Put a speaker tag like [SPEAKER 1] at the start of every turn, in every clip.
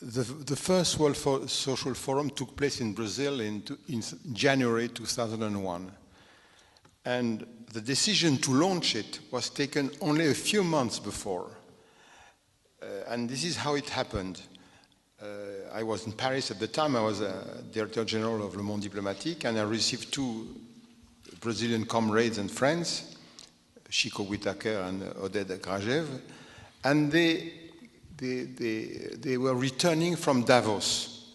[SPEAKER 1] The first World Social Forum took place in Brazil in January 2001. And the decision to launch it was taken only a few months before. And this is how it happened. I was in Paris at the time. I was Director General of Le Monde Diplomatique, and I received two Brazilian comrades and friends, Chico Whitaker and Oded Grajew, and they were returning from Davos.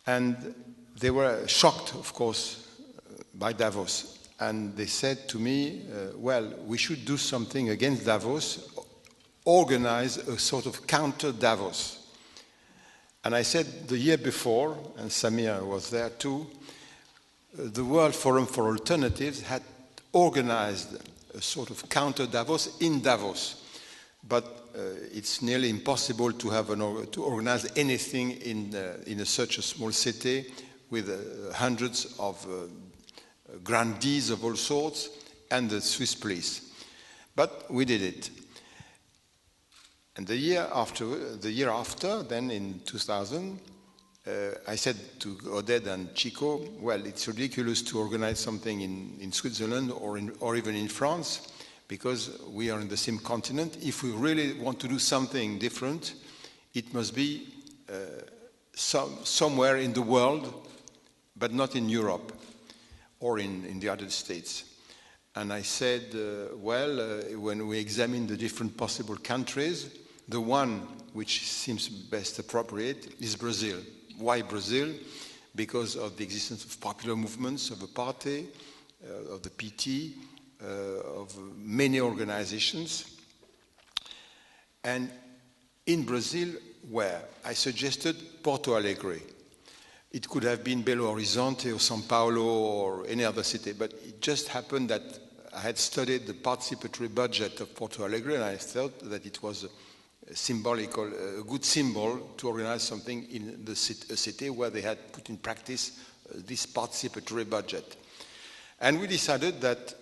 [SPEAKER 1] And they were shocked, of course, by Davos. And they said to me, well, we should do something against Davos, organize a sort of counter Davos. And I said the year before, and Samir was there too, the World Forum for Alternatives had organized a sort of counter Davos in Davos. But it's nearly impossible to have to organize anything in such a small city with hundreds of grandees of all sorts and the Swiss police. But we did it. And the year after, then in 2000, I said to Oded and Chico, well, it's ridiculous to organize something in Switzerland or even in France, because we are in the same continent. If we really want to do something different, it must be somewhere in the world, but not in Europe or in the United States. And I said, when we examine the different possible countries, the one which seems best appropriate is Brazil. Why Brazil? Because of the existence of popular movements of the party, of the PT, of many organizations. And in Brazil, where I suggested Porto Alegre. It could have been Belo Horizonte or São Paulo or any other city, but it just happened that I had studied the participatory budget of Porto Alegre, and I thought that it was a good symbol to organize something in a city where they had put in practice this participatory budget. And we decided that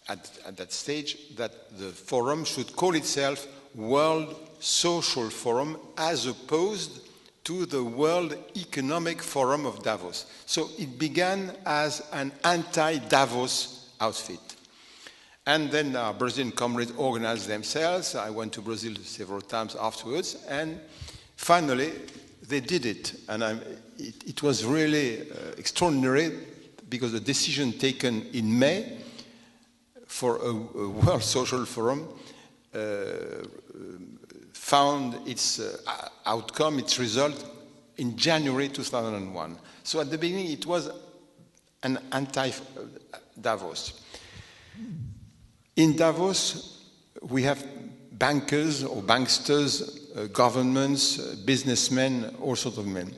[SPEAKER 1] at that stage that the forum should call itself World Social Forum as opposed to the World Economic Forum of Davos. So it began as an anti-Davos outfit. And then our Brazilian comrades organized themselves. I went to Brazil several times afterwards, and finally they did it. And it was really extraordinary, because the decision taken in May for a World Social Forum found its outcome, its result, in January 2001. So at the beginning it was an anti-Davos. In Davos, we have bankers or banksters, governments, businessmen, all sorts of men.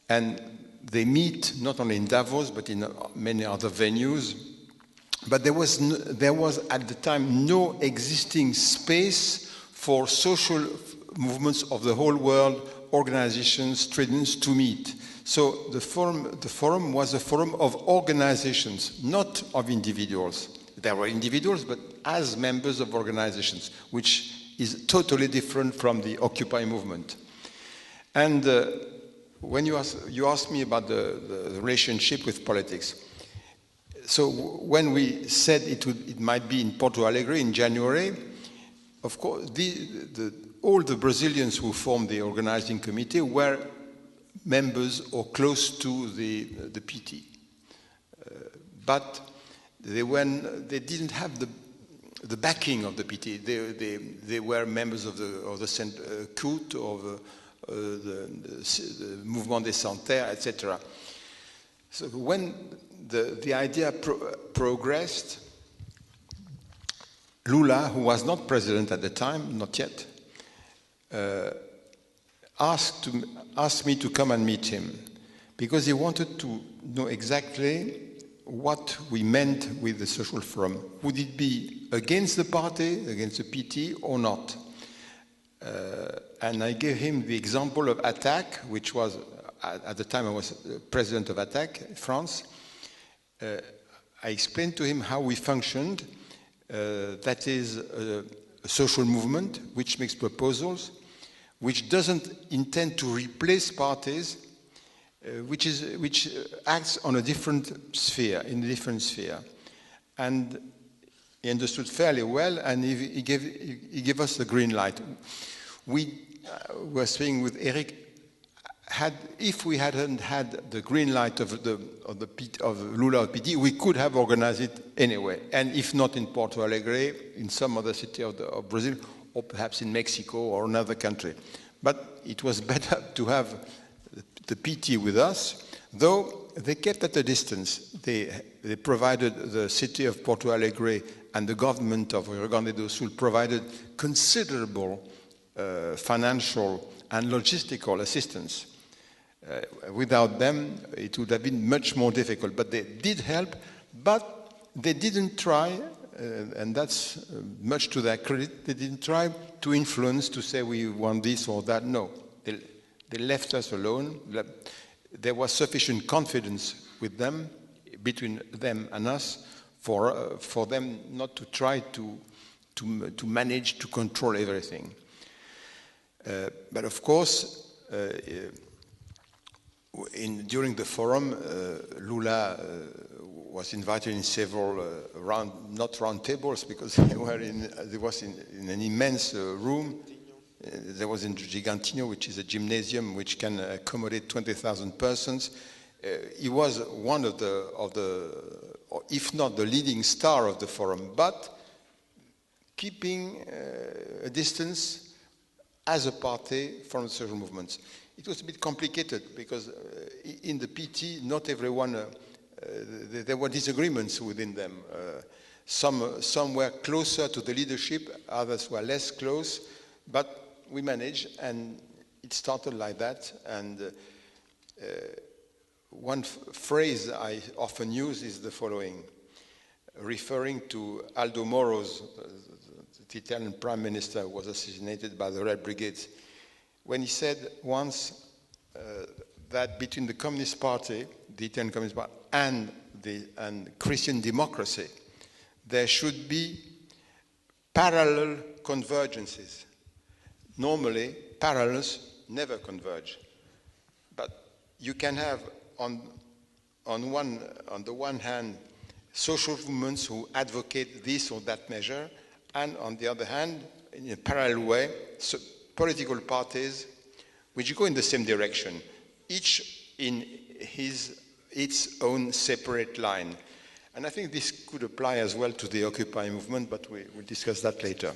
[SPEAKER 1] And they meet not only in Davos, but in many other venues. But there was at the time no existing space for social movements of the whole world, organizations, students to meet. So the forum was a forum of organizations, not of individuals. There were individuals, but as members of organizations, which is totally different from the Occupy movement. And when you asked me about the relationship with politics, so when we said it might be in Porto Alegre in January, of course, all the Brazilians who formed the organizing committee were members or close to the PT. But they didn't have the backing of the PT. They were members of the CUT, of the Mouvement des Santerres, etc. So when the idea progressed, Lula, who was not president at the time, not yet, asked me to come and meet him, because he wanted to know exactly what we meant with the social forum. Would it be against the party, against the PT, or not? And I gave him the example of ATTAC, which was, at the time I was president of ATTAC, France. I explained to him how we functioned. That is a social movement which makes proposals, which doesn't intend to replace parties, which acts on a different sphere, in a different sphere. And he understood fairly well, and he gave us the green light. We were speaking with Eric. If we hadn't had the green light of Lula PD, we could have organized it anyway. And if not in Porto Alegre, in some other city of Brazil, or perhaps in Mexico or another country. But it was better to have the PT with us, though they kept at a distance. They provided, the city of Porto Alegre and the government of Rio Grande do Sul provided considerable financial and logistical assistance. Without them, it would have been much more difficult. But they did help, but they didn't try, and that's much to their credit, they didn't try to influence, to say we want this or that. No, they left us alone. There was sufficient confidence with them, between them and us, for them not to try to manage to control everything. But of course, during the forum, Lula was invited in several not round tables, because they was in an immense room. There was in Gigantino, which is a gymnasium which can accommodate 20,000 persons. He was one of the, if not the leading star of the forum, but keeping a distance as a party from the social movements. It was a bit complicated because in the PT, not everyone, there were disagreements within them. Some were closer to the leadership, others were less close, but we managed, and it started like that. And one phrase I often use is the following, referring to Aldo Moro's, the Italian prime minister who was assassinated by the Red Brigades, when he said once that between the Communist Party, the Italian Communist Party, and Christian democracy, there should be parallel convergences. Normally, parallels never converge. But you can have, on the one hand, social movements who advocate this or that measure, and on the other hand, in a parallel way, political parties which go in the same direction, each in its own separate line. And I think this could apply as well to the Occupy movement, but we'll discuss that later.